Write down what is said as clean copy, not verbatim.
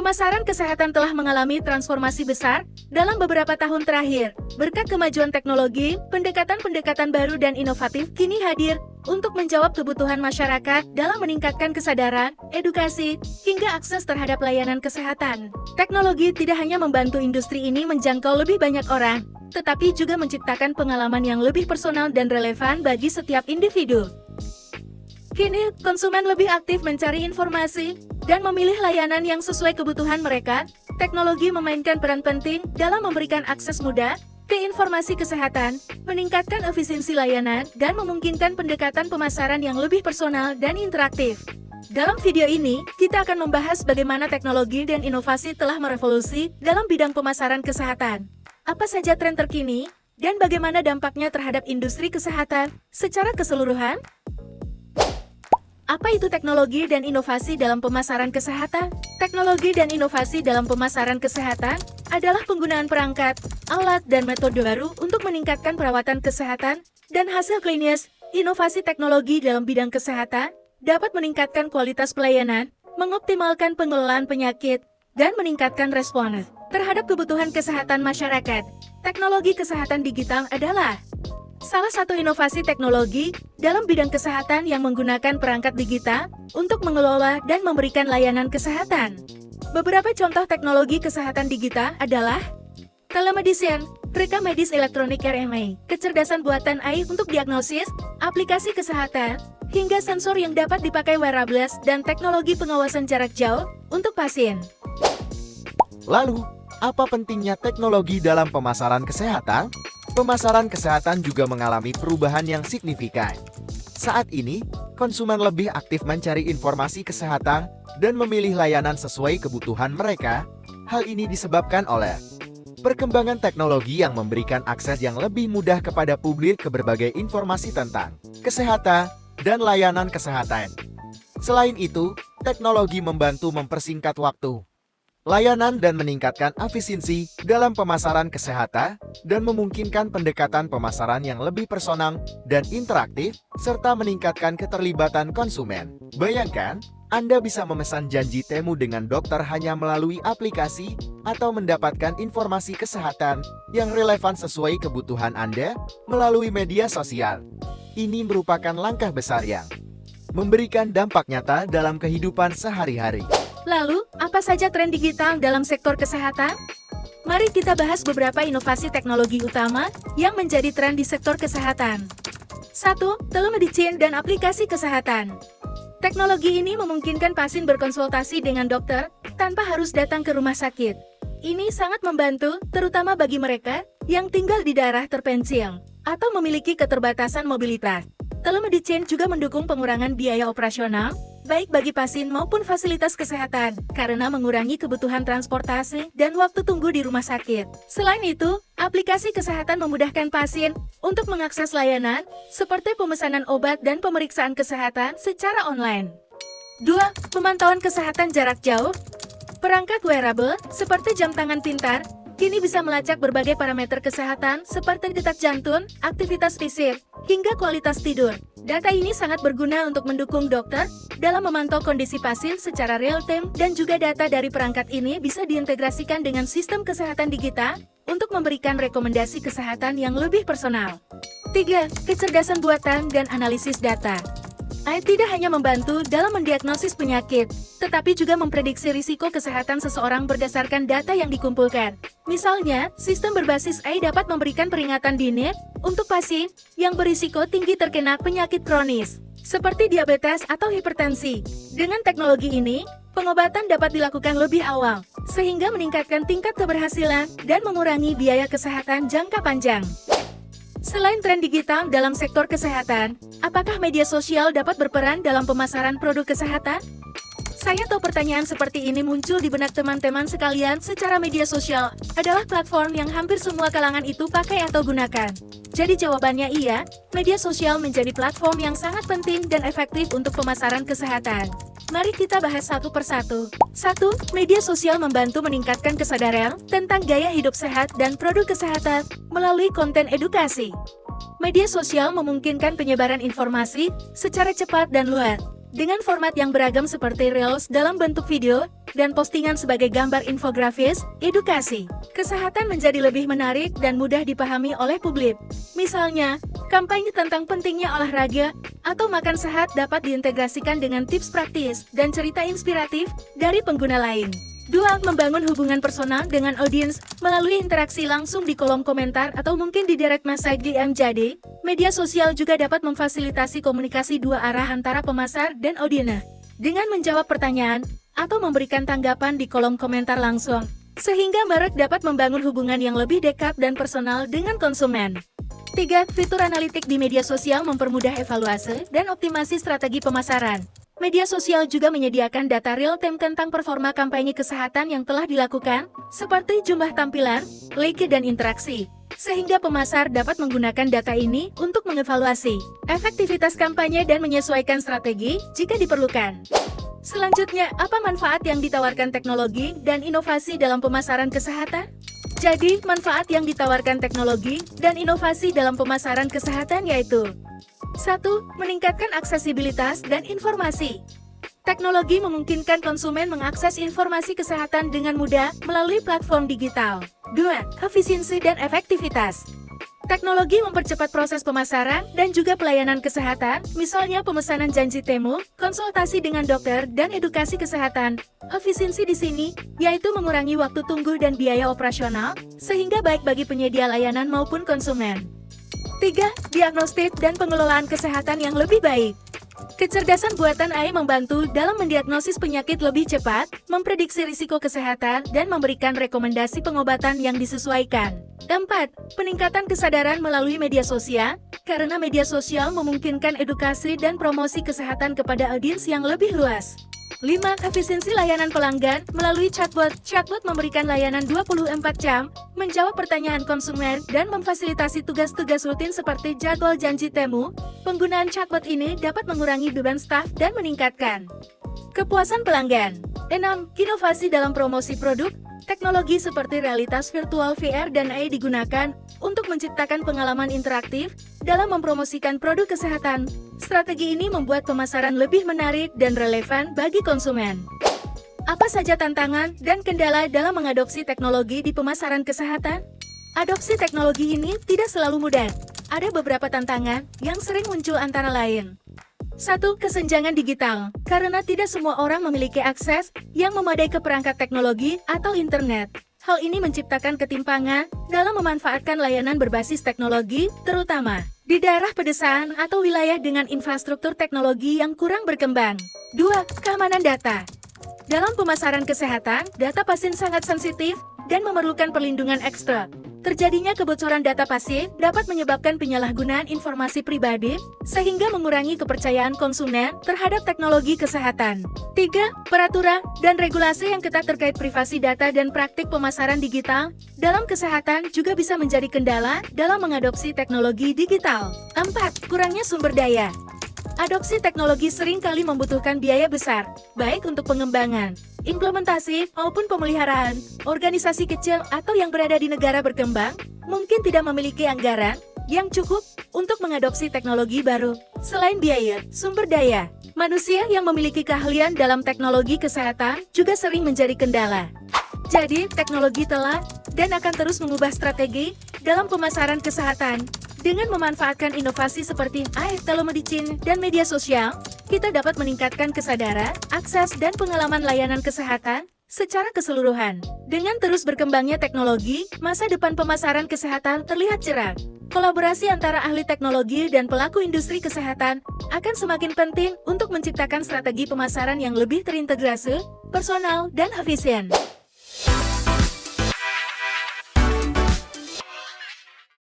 Pemasaran kesehatan telah mengalami transformasi besar dalam beberapa tahun terakhir. Berkat kemajuan teknologi, pendekatan-pendekatan baru dan inovatif kini hadir untuk menjawab kebutuhan masyarakat dalam meningkatkan kesadaran, edukasi, hingga akses terhadap layanan kesehatan. Teknologi tidak hanya membantu industri ini menjangkau lebih banyak orang, tetapi juga menciptakan pengalaman yang lebih personal dan relevan bagi setiap individu. Kini, konsumen lebih aktif mencari informasi dan memilih layanan yang sesuai kebutuhan mereka. Teknologi memainkan peran penting dalam memberikan akses mudah ke informasi kesehatan, meningkatkan efisiensi layanan, dan memungkinkan pendekatan pemasaran yang lebih personal dan interaktif. Dalam video ini, kita akan membahas bagaimana teknologi dan inovasi telah merevolusi dalam bidang pemasaran kesehatan. Apa saja tren terkini, dan bagaimana dampaknya terhadap industri kesehatan secara keseluruhan? Apa itu teknologi dan inovasi dalam pemasaran kesehatan? Teknologi dan inovasi dalam pemasaran kesehatan adalah penggunaan perangkat, alat, dan metode baru untuk meningkatkan perawatan kesehatan dan hasil klinis. Inovasi teknologi dalam bidang kesehatan dapat meningkatkan kualitas pelayanan, mengoptimalkan pengelolaan penyakit, dan meningkatkan respon terhadap kebutuhan kesehatan masyarakat. Teknologi kesehatan digital adalah salah satu inovasi teknologi dalam bidang kesehatan yang menggunakan perangkat digital untuk mengelola dan memberikan layanan kesehatan. Beberapa contoh teknologi kesehatan digital adalah telemedicine, rekam medis elektronik RMA, kecerdasan buatan AI untuk diagnosis, aplikasi kesehatan, hingga sensor yang dapat dipakai wearables dan teknologi pengawasan jarak jauh untuk pasien. Lalu, apa pentingnya teknologi dalam pemasaran kesehatan? Pemasaran kesehatan juga mengalami perubahan yang signifikan. Saat ini, konsumen lebih aktif mencari informasi kesehatan dan memilih layanan sesuai kebutuhan mereka. Hal ini disebabkan oleh perkembangan teknologi yang memberikan akses yang lebih mudah kepada publik ke berbagai informasi tentang kesehatan dan layanan kesehatan. Selain itu, teknologi membantu mempersingkat waktu layanan dan meningkatkan efisiensi dalam pemasaran kesehatan dan memungkinkan pendekatan pemasaran yang lebih personal dan interaktif serta meningkatkan keterlibatan konsumen. Bayangkan, Anda bisa memesan janji temu dengan dokter hanya melalui aplikasi atau mendapatkan informasi kesehatan yang relevan sesuai kebutuhan Anda melalui media sosial. Ini merupakan langkah besar yang memberikan dampak nyata dalam kehidupan sehari-hari. Lalu, apa saja tren digital dalam sektor kesehatan? Mari kita bahas beberapa inovasi teknologi utama yang menjadi tren di sektor kesehatan. 1. Telemedicine dan aplikasi kesehatan. Teknologi ini memungkinkan pasien berkonsultasi dengan dokter tanpa harus datang ke rumah sakit. Ini sangat membantu, terutama bagi mereka yang tinggal di daerah terpencil atau memiliki keterbatasan mobilitas. Telemedicine juga mendukung pengurangan biaya operasional, baik bagi pasien maupun fasilitas kesehatan, karena mengurangi kebutuhan transportasi dan waktu tunggu di rumah sakit. Selain itu, aplikasi kesehatan memudahkan pasien untuk mengakses layanan, seperti pemesanan obat dan pemeriksaan kesehatan secara online. 2. Pemantauan kesehatan jarak jauh. Perangkat wearable, seperti jam tangan pintar, kini bisa melacak berbagai parameter kesehatan seperti detak jantung, aktivitas fisik, hingga kualitas tidur. Data ini sangat berguna untuk mendukung dokter dalam memantau kondisi pasien secara real-time dan juga data dari perangkat ini bisa diintegrasikan dengan sistem kesehatan digital untuk memberikan rekomendasi kesehatan yang lebih personal. 3. Kecerdasan buatan dan analisis data. AI tidak hanya membantu dalam mendiagnosis penyakit, tetapi juga memprediksi risiko kesehatan seseorang berdasarkan data yang dikumpulkan. Misalnya, sistem berbasis AI dapat memberikan peringatan dini untuk pasien yang berisiko tinggi terkena penyakit kronis, seperti diabetes atau hipertensi. Dengan teknologi ini, pengobatan dapat dilakukan lebih awal, sehingga meningkatkan tingkat keberhasilan dan mengurangi biaya kesehatan jangka panjang. Selain tren digital dalam sektor kesehatan, apakah media sosial dapat berperan dalam pemasaran produk kesehatan? Saya tahu pertanyaan seperti ini muncul di benak teman-teman sekalian. Secara media sosial adalah platform yang hampir semua kalangan itu pakai atau gunakan. Jadi jawabannya iya, media sosial menjadi platform yang sangat penting dan efektif untuk pemasaran kesehatan. Mari kita bahas satu persatu. 1. Media sosial membantu meningkatkan kesadaran tentang gaya hidup sehat dan produk kesehatan melalui konten edukasi. Media sosial memungkinkan penyebaran informasi secara cepat dan luas. Dengan format yang beragam seperti Reels dalam bentuk video, dan postingan sebagai gambar infografis, edukasi. Kesehatan menjadi lebih menarik dan mudah dipahami oleh publik. Misalnya, kampanye tentang pentingnya olahraga atau makan sehat dapat diintegrasikan dengan tips praktis dan cerita inspiratif dari pengguna lain. 2. Membangun hubungan personal dengan audiens melalui interaksi langsung di kolom komentar atau mungkin di direct message DM. Jadi, media sosial juga dapat memfasilitasi komunikasi dua arah antara pemasar dan audiens dengan menjawab pertanyaan atau memberikan tanggapan di kolom komentar langsung, sehingga merek dapat membangun hubungan yang lebih dekat dan personal dengan konsumen. 3. Fitur analitik di media sosial mempermudah evaluasi dan optimasi strategi pemasaran. Media sosial juga menyediakan data real-time tentang performa kampanye kesehatan yang telah dilakukan, seperti jumlah tampilan, like, dan interaksi. Sehingga pemasar dapat menggunakan data ini untuk mengevaluasi efektivitas kampanye dan menyesuaikan strategi jika diperlukan. Selanjutnya, apa manfaat yang ditawarkan teknologi dan inovasi dalam pemasaran kesehatan? Jadi, manfaat yang ditawarkan teknologi dan inovasi dalam pemasaran kesehatan yaitu 1. Meningkatkan aksesibilitas dan informasi. Teknologi memungkinkan konsumen mengakses informasi kesehatan dengan mudah melalui platform digital. 2. Efisiensi dan efektivitas. Teknologi mempercepat proses pemasaran dan juga pelayanan kesehatan, misalnya pemesanan janji temu, konsultasi dengan dokter, dan edukasi kesehatan. Efisiensi di sini, yaitu mengurangi waktu tunggu dan biaya operasional, sehingga baik bagi penyedia layanan maupun konsumen. 3. Diagnostik dan pengelolaan kesehatan yang lebih baik. Kecerdasan buatan AI membantu dalam mendiagnosis penyakit lebih cepat, memprediksi risiko kesehatan, dan memberikan rekomendasi pengobatan yang disesuaikan. 4. Peningkatan kesadaran melalui media sosial, karena media sosial memungkinkan edukasi dan promosi kesehatan kepada audiens yang lebih luas. 5. Efisiensi layanan pelanggan melalui chatbot. Chatbot memberikan layanan 24 jam, menjawab pertanyaan konsumen, dan memfasilitasi tugas-tugas rutin seperti jadwal janji temu. Penggunaan chatbot ini dapat mengurangi beban staf dan meningkatkan kepuasan pelanggan. 6. Inovasi dalam promosi produk. Teknologi seperti realitas virtual VR dan AI digunakan untuk menciptakan pengalaman interaktif dalam mempromosikan produk kesehatan. Strategi ini membuat pemasaran lebih menarik dan relevan bagi konsumen. Apa saja tantangan dan kendala dalam mengadopsi teknologi di pemasaran kesehatan? Adopsi teknologi ini tidak selalu mudah. Ada beberapa tantangan yang sering muncul antara lain. 1. Kesenjangan digital. Karena tidak semua orang memiliki akses yang memadai ke perangkat teknologi atau internet. Hal ini menciptakan ketimpangan dalam memanfaatkan layanan berbasis teknologi, terutama di daerah pedesaan atau wilayah dengan infrastruktur teknologi yang kurang berkembang. 2. Keamanan data. Dalam pemasaran kesehatan, data pasien sangat sensitif dan memerlukan perlindungan ekstra. Terjadinya kebocoran data pasien dapat menyebabkan penyalahgunaan informasi pribadi, sehingga mengurangi kepercayaan konsumen terhadap teknologi kesehatan. 3. Peraturan dan regulasi yang ketat terkait privasi data dan praktik pemasaran digital dalam kesehatan juga bisa menjadi kendala dalam mengadopsi teknologi digital. 4. Kurangnya sumber daya. Adopsi teknologi seringkali membutuhkan biaya besar, baik untuk pengembangan, implementasi, maupun pemeliharaan. Organisasi kecil atau yang berada di negara berkembang mungkin tidak memiliki anggaran yang cukup untuk mengadopsi teknologi baru. Selain biaya, sumber daya, manusia yang memiliki keahlian dalam teknologi kesehatan juga sering menjadi kendala. Jadi, teknologi telah dan akan terus mengubah strategi dalam pemasaran kesehatan. Dengan memanfaatkan inovasi seperti AI, telemedicine, dan media sosial, kita dapat meningkatkan kesadaran, akses, dan pengalaman layanan kesehatan secara keseluruhan. Dengan terus berkembangnya teknologi, masa depan pemasaran kesehatan terlihat cerah. Kolaborasi antara ahli teknologi dan pelaku industri kesehatan akan semakin penting untuk menciptakan strategi pemasaran yang lebih terintegrasi, personal, dan efisien.